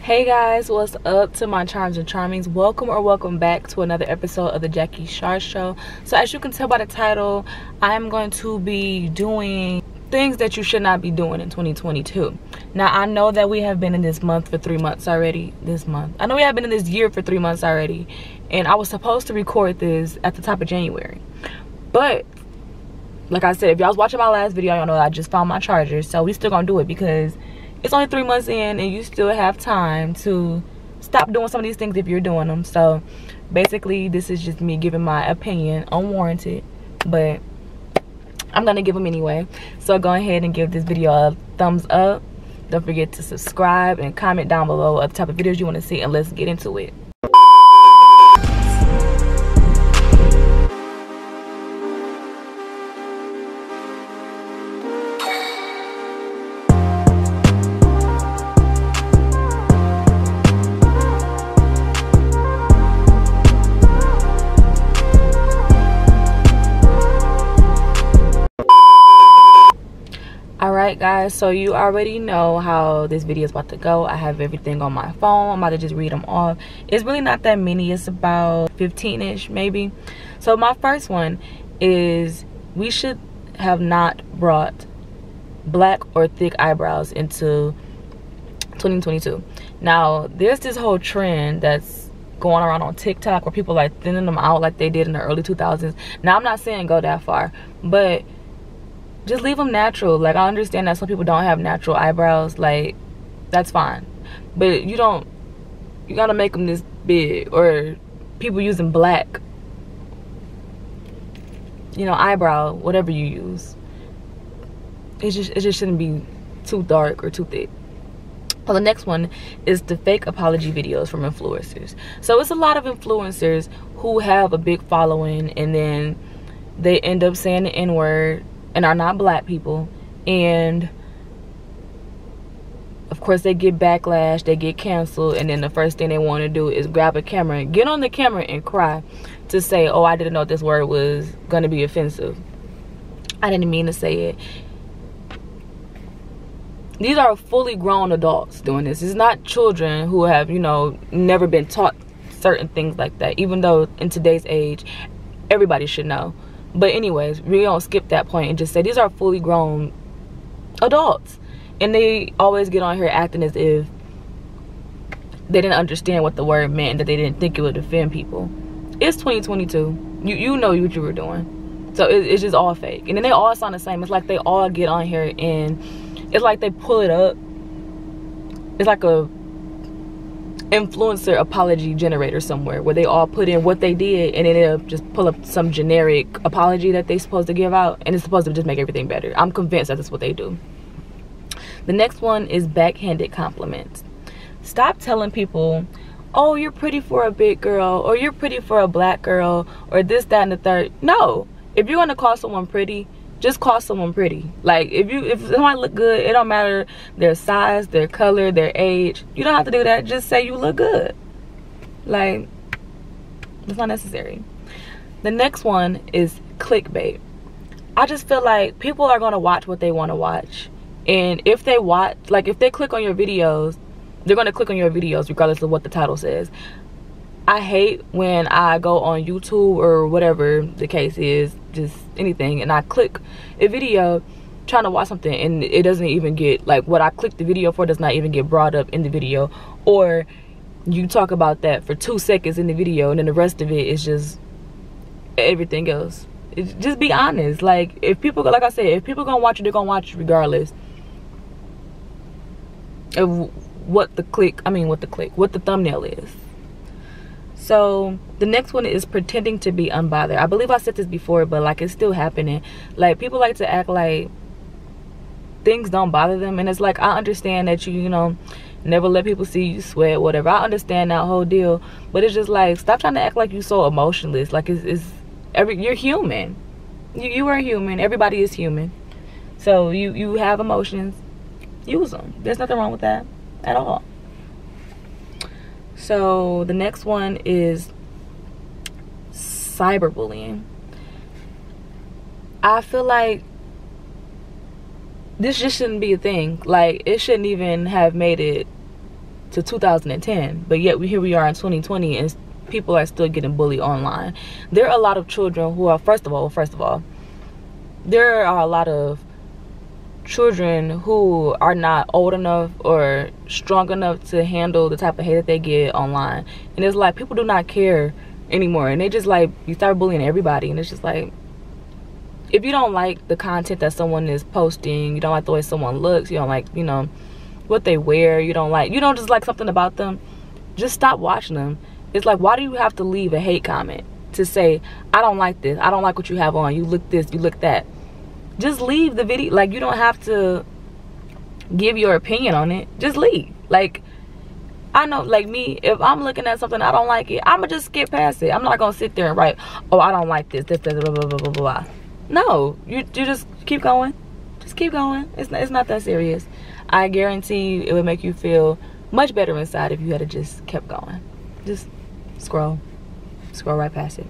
Hey guys, what's up to my charms and charmings? Welcome back to another episode of the Char show. So as you can tell by the title, I'm going to be doing things that you should not be doing in 2022. Now I know that we have been in this month for 3 months already. I know we have been in this year for 3 months already, and I was supposed to record this at the top of January, but like I said, if y'all was watching my last video, y'all know I just found my charger, so we still gonna do it because it's only 3 months in and you still have time to stop doing some of these things if you're doing them. So basically this is just me giving my opinion, unwarranted, but I'm gonna give them anyway. So go ahead and give this video a thumbs up. Don't forget to subscribe and comment down below what type of videos you want to see, and let's get into it. Alright guys, so you already know how this video is about to go. I have everything on my phone. I'm about to just read them off. It's really not that many. It's about 15-ish maybe. So my first one is, we should have not brought black or thick eyebrows into 2022. Now there's this whole trend that's going around on TikTok where people like thinning them out like they did in the early 2000s. Now I'm not saying go that far, but just leave them natural. Like, I understand that some people don't have natural eyebrows, like that's fine, but you gotta make them this big. Or people using black, eyebrow, whatever you use, it just shouldn't be too dark or too thick. Well, the next one is the fake apology videos from influencers. So it's a lot of influencers who have a big following and then they end up saying the N-word and are not black people, and of course they get backlash, they get canceled, and then the first thing they want to do is grab a camera and get on the camera and cry to say, oh, I didn't know this word was going to be offensive. I didn't mean to say it. These are fully grown adults doing this. It's not children who have, never been taught certain things like that, even though in today's age everybody should know. But anyways, we don't skip that point and just say these are fully grown adults. And they always get on here acting as if they didn't understand what the word meant and that they didn't think it would offend people. It's 2022. You know what you were doing. So it's just all fake. And then they all sound the same. It's like they all get on here and it's like they pull it up. It's like a influencer apology generator somewhere where they all put in what they did and then they'll just pull up some generic apology that they're supposed to give out, and it's supposed to just make everything better. I'm convinced that that's what they do. The next one is backhanded compliments. Stop telling people, oh, you're pretty for a big girl, or you're pretty for a black girl, or this, that, and the third. No, if you're gonna call someone pretty, just call someone pretty. Like, if somebody look good, it don't matter their size, their color, their age. You don't have to do that. Just say you look good. Like, it's not necessary. The next one is clickbait. I just feel like people are gonna watch what they want to watch, and if they click on your videos, they're gonna click on your videos regardless of what the title says. I hate when I go on YouTube or whatever the case is, just anything, and I click a video trying to watch something and it doesn't even get, like, what I clicked the video for does not even get brought up in the video, or you talk about that for 2 seconds in the video and then the rest of it is just everything else. Just be honest. Like, if people, like I said, if people gonna watch you, they're gonna watch you regardless of what the thumbnail is. So the next one is pretending to be unbothered. I believe I said this before, but like, it's still happening. Like, people like to act like things don't bother them, and it's like, I understand that you never let people see you sweat, whatever. I understand that whole deal, but it's just like, stop trying to act like you so emotionless. Like, you're human. You are human. Everybody is human. So you have emotions. Use them. There's nothing wrong with that at all. So the next one is cyberbullying. I feel like this just shouldn't be a thing. Like, it shouldn't even have made it to 2010, but yet here we are in 2020 and people are still getting bullied online. There are a lot of children who are, first of all, there are a lot of children who are not old enough or strong enough to handle the type of hate that they get online. And it's like, people do not care anymore, and they just like, you start bullying everybody, and it's just like, if you don't like the content that someone is posting, you don't like the way someone looks, you don't like, you know, what they wear, you don't just like something about them, just stop watching them. It's like, why do you have to leave a hate comment to say, I don't like this, I don't like what you have on, you look this, you look that? Just leave the video. Like, you don't have to give your opinion on it. Just leave. Like, I know, like me, if I'm looking at something I don't like it, I'ma just skip past it. I'm not gonna sit there and write, oh, I don't like this, blah, blah, blah, blah, blah, blah. No, you just keep going. Just keep going. It's not that serious. I guarantee you it would make you feel much better inside if you had to just kept going. Just scroll right past it.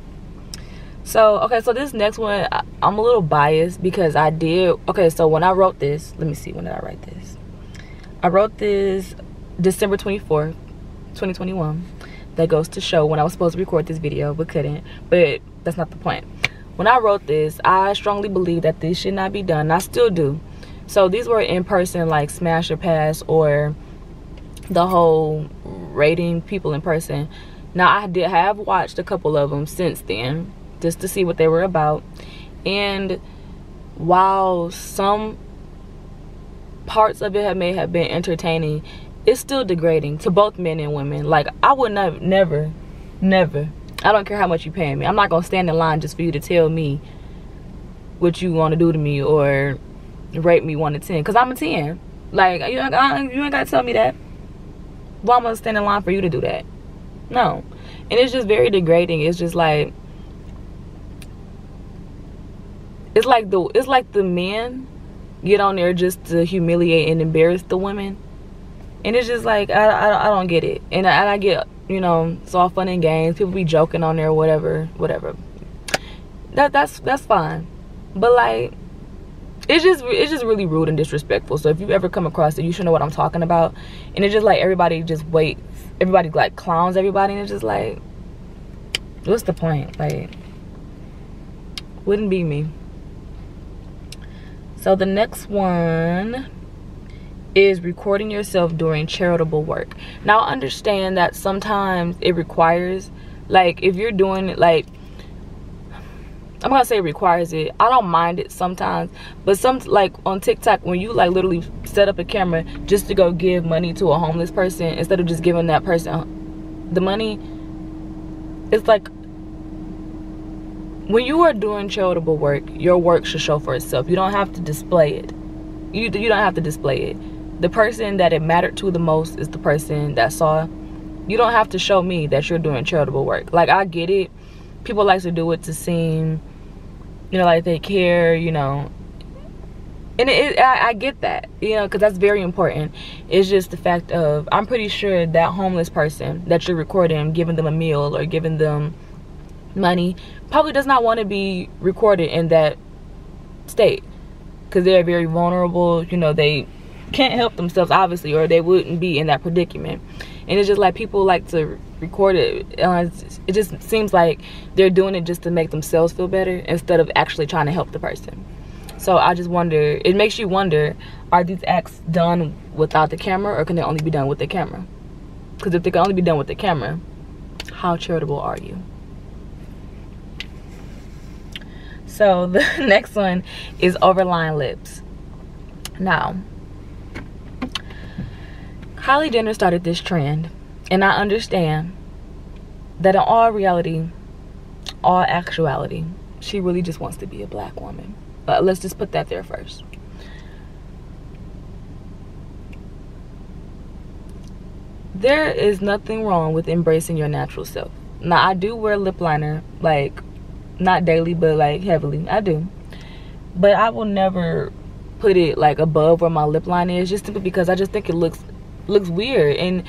So, okay, so this next one, I'm a little biased because I did, okay, so when I wrote this, let me see, when did I write this? I wrote this December 24th, 2021. That goes to show when I was supposed to record this video, but couldn't. But that's not the point. When I wrote this, I strongly believe that this should not be done. I still do. So these were in person, like smash or pass, or the whole rating people in person. Now, I have watched a couple of them since then, just to see what they were about. And while some parts of it may have been entertaining, it's still degrading to both men and women. Like, I would never, I don't care how much you pay me, I'm not gonna stand in line just for you to tell me what you want to do to me or rate me 1 to 10, because I'm a 10. Like, you ain't gotta tell me that. Well, I'm gonna stand in line for you to do that? No. And it's just very degrading. It's just like, it's like the men get on there just to humiliate and embarrass the women. And it's just like, I don't get it. And I get, you know, it's all fun and games, people be joking on there, whatever. That's fine. But like, it's just really rude and disrespectful. So if you ever come across it, you should know what I'm talking about. And it's just like, everybody like clowns everybody, and it's just like, what's the point? Like, wouldn't be me. So the next one is recording yourself during charitable work. Now, I understand that sometimes it requires, like, if you're doing it, like, I'm gonna say it requires it. I don't mind it sometimes, but like on TikTok, when you like literally set up a camera just to go give money to a homeless person instead of just giving that person the money, it's like, when you are doing charitable work, your work should show for itself. You don't have to display it. You don't have to display it. The person that it mattered to the most is the person that saw. You don't have to show me that you're doing charitable work. Like, I get it. People like to do it to seem, you know, like they care, you know. And I get that, you know, because that's very important. It's just the fact of, I'm pretty sure that homeless person that you're recording, giving them a meal or giving them money, probably does not want to be recorded in that state, because they're very vulnerable, you know, they can't help themselves obviously, or they wouldn't be in that predicament. And it's just like, people like to record it, it just seems like they're doing it just to make themselves feel better instead of actually trying to help the person. So I just wonder, it makes you wonder, are these acts done without the camera, or can they only be done with the camera? Because if they can only be done with the camera, how charitable are you? So the next one is overlying lips. Now, Kylie Jenner started this trend, and I understand that in all reality, all actuality, she really just wants to be a black woman. Let's just put that there first. There is nothing wrong with embracing your natural self. Now, I do wear lip liner, like, not daily, but like heavily. I do. But I will never put it like above where my lip line is, just simply because I just think it looks weird. And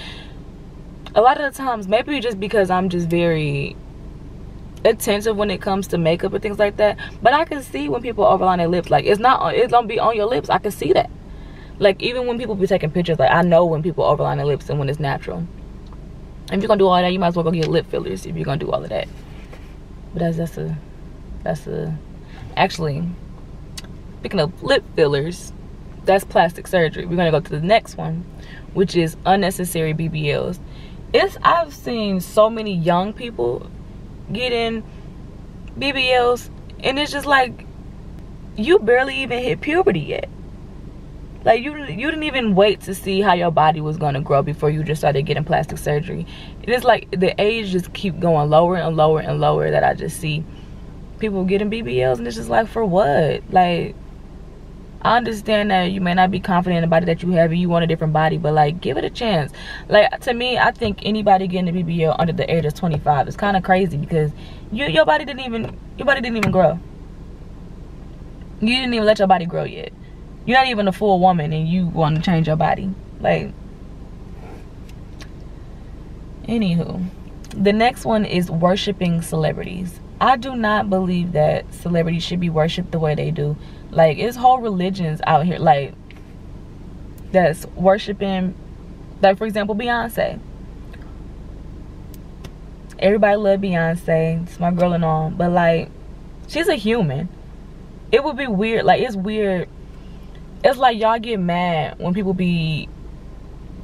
a lot of the times, maybe just because I'm just very attentive when it comes to makeup and things like that, but I can see when people overline their lips. Like, it don't be on your lips. I can see that. Like, even when people be taking pictures, like, I know when people overline their lips and when it's natural. If you're gonna do all that, you might as well go get lip fillers if you're gonna do all of that. But that's a actually, speaking of lip fillers, that's plastic surgery. We're gonna go to the next one, which is unnecessary BBLs. I've seen so many young people getting BBLs, and it's just like, you barely even hit puberty yet. Like, you didn't even wait to see how your body was gonna grow before you just started getting plastic surgery. And it's like the age just keep going lower and lower and lower, that I just see people getting BBLs, and it's just like, for what? Like, I understand that you may not be confident in the body that you have and you want a different body, but like, give it a chance. Like, to me, I think anybody getting a BBL under the age of 25 is kind of crazy, because your body didn't even grow. You didn't even let your body grow yet. You're not even a full woman and you want to change your body. Like, anywho, the next one is worshiping celebrities. I do not believe that celebrities should be worshipped the way they do. Like, it's whole religions out here, like, that's worshiping. Like, for example, Beyonce. Everybody love Beyonce. It's my girl and all. But, like, she's a human. It would be weird. Like, it's weird. It's like y'all get mad when people be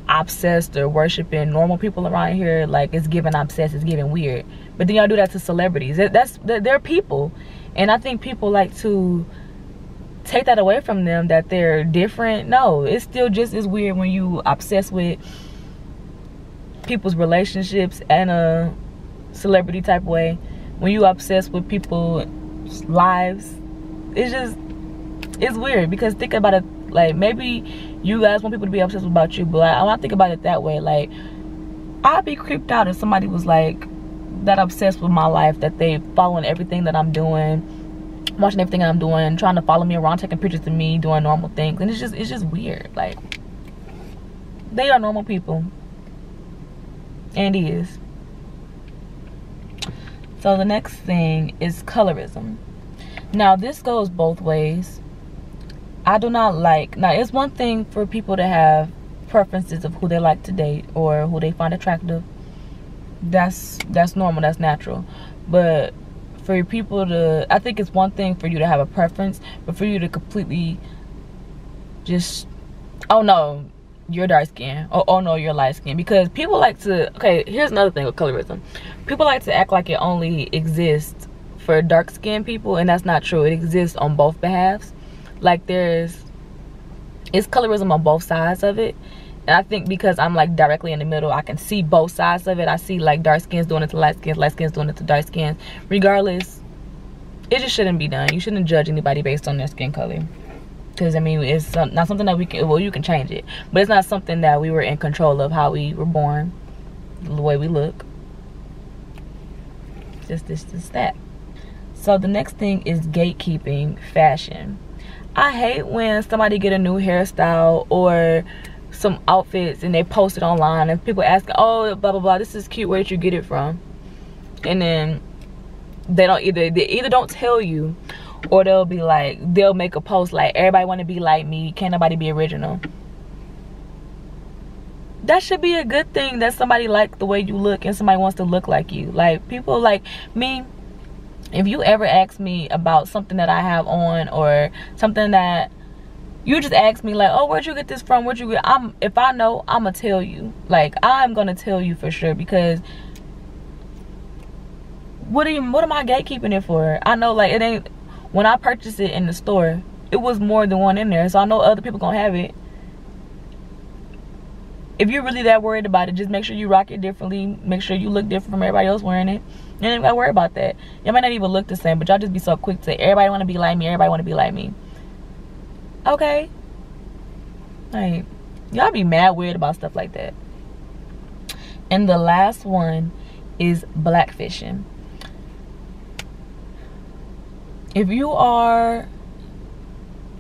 obsessed or worshiping normal people around here. Like, it's giving obsessed, it's giving weird. But then y'all do that to celebrities. They're people. And I think people like to take that away from them, that they're different. No, it's still just as weird when you obsess with people's relationships in a celebrity type way. When you obsess with people's lives, it's weird. Because think about it, like, maybe you guys want people to be obsessed about you, but I don't think about it that way. Like, I'd be creeped out if somebody was like that obsessed with my life, that they following everything that I'm doing, watching everything that I'm doing, trying to follow me around, taking pictures of me doing normal things. And it's just weird. Like, they are normal people, and he is. So the next thing is colorism. Now, this goes both ways. I do not like, now, it's one thing for people to have preferences of who they like to date or who they find attractive. That's normal, that's natural. But for people to, I think it's one thing for you to have a preference, but for you to completely just, oh no, you're dark skin, oh no, you're light skin. Because people like to, okay, here's another thing with colorism. People like to act like it only exists for dark skinned people, and that's not true. It exists on both behalves. Like, it's colorism on both sides of it. And I think because I'm like directly in the middle, I can see both sides of it. I see like dark skins doing it to light skins doing it to dark skins. Regardless, it just shouldn't be done. You shouldn't judge anybody based on their skin color. Because, I mean, it's not something that we can, well, you can change it, but it's not something that we were in control of, how we were born, the way we look. Just that. So the next thing is gatekeeping fashion. I hate when somebody get a new hairstyle or some outfits and they post it online and people ask, oh, blah blah blah, this is cute, where did you get it from? And then they either don't tell you, or they'll be like, they'll make a post like, everybody want to be like me, can't nobody be original. That should be a good thing, that somebody like the way you look and somebody wants to look like you. Like, people like me, if you ever ask me about something that I have on, or something that you just ask me like, oh, where'd you get this from, if I know, I'm gonna tell you. Like, I'm gonna tell you for sure. Because what am I gatekeeping it for? I know, like, it ain't, when I purchased it in the store, it was more than one in there, so I know other people gonna have it. If you're really that worried about it, just make sure you rock it differently. Make sure you look different from everybody else wearing it. You ain't gotta worry about that. Y'all might not even look the same, but y'all just be so quick to say, everybody wanna be like me, everybody wanna be like me. Okay. Like, y'all be mad weird about stuff like that. And the last one is blackfishing. If you are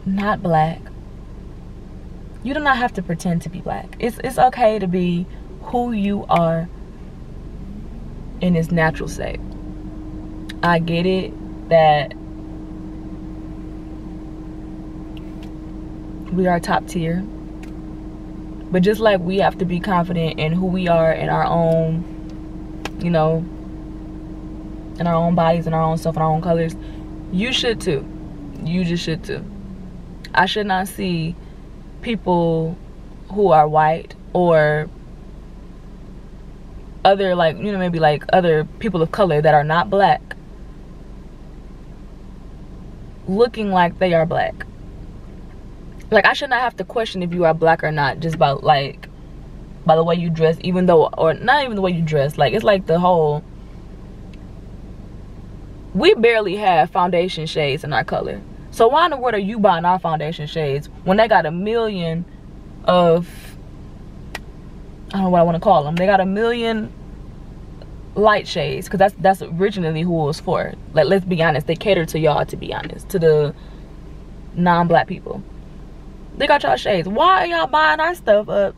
not black, you do not have to pretend to be black. It's okay to be who you are in its natural state. I get it that we are top tier. But just like we have to be confident in who we are, in our own, you know, in our own bodies, in our own self, in our own colors, you should too. You just should too. I should not see people who are white or other, like, you know, maybe like other people of color that are not black looking like they are black. Like, I should not have to question if you are black or not just by, like, by the way you dress, even though, or not even the way you dress. Like, it's like the whole, we barely have foundation shades in our color. So why in the world are you buying our foundation shades when they got a million of, I don't know what I want to call them. They got a million light shades, because that's originally who it was for. Like, let's be honest, they cater to y'all, to be honest, to the non-black people. They got y'all shades. Why are y'all buying our stuff up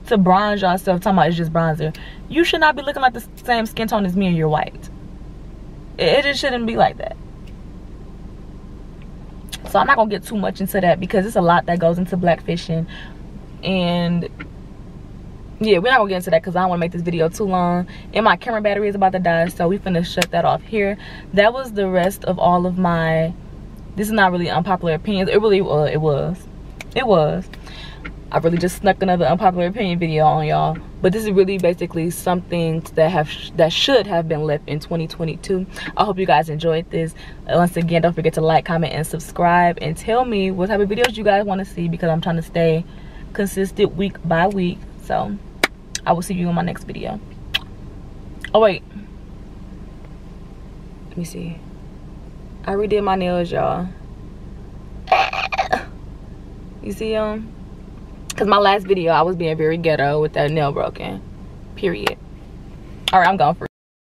to bronze y'all stuff, talking about it's just bronzer? You should not be looking like the same skin tone as me and you're white. It just shouldn't be like that. So I'm not gonna get too much into that because it's a lot that goes into blackfishing. And yeah, we're not gonna get into that because I don't want to make this video too long, and my camera battery is about to die, so we finna shut that off here. That was the rest of all of my, this is not really unpopular opinions. It really it was. I really just snuck another unpopular opinion video on y'all, but this is really basically some things that should have been left in 2022. I hope you guys enjoyed this. Once again, don't forget to like, comment, and subscribe, and tell me what type of videos you guys want to see, because I'm trying to stay consistent week by week. So I will see you in my next video. Oh wait, let me see. I redid my nails, y'all. You see them? Because my last video I was being very ghetto with that nail broken. Period. All right, I'm gone for